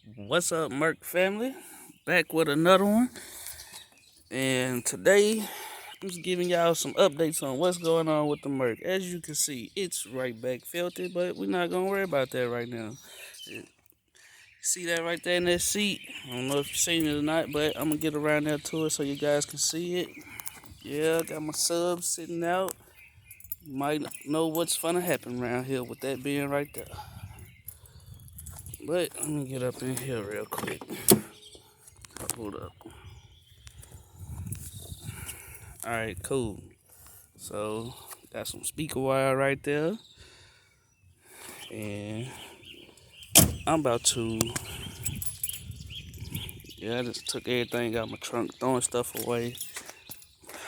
What's up, Merc family? Back with another one. And today, I'm just giving y'all some updates on what's going on with the Merc. As you can see, it's right back filthy, but we're not going to worry about that right now. See that right there in that seat? I don't know if you've seen it or not, but I'm going to get around there to it so you guys can see it. Yeah, got my subs sitting out. You might know what's going to happen around here with that being right there. But let me get up in here real quick. Hold up. Alright, cool. So, got some speaker wire right there. And I'm about to, I just took everything out my trunk, throwing stuff away.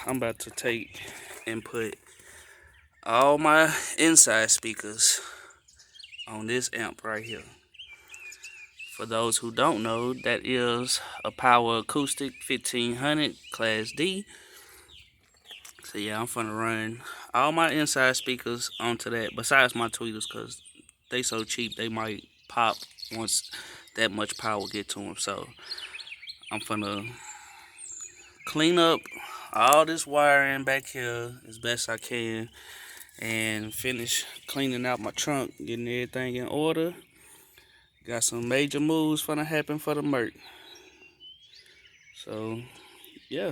I'm about to take and put all my inside speakers on this amp right here. For those who don't know, that is a Power Acoustic 1500 Class D. So yeah, I'm finna run all my inside speakers onto that, besides my tweeters, because they so cheap they might pop once that much power get to them. So I'm finna clean up all this wiring back here as best I can and finish cleaning out my trunk, getting everything in order. Got some major moves finna happen for the merc. So yeah,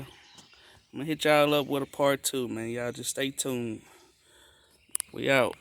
I'm gonna hit y'all up with a part 2, man. Y'all just stay tuned. We out.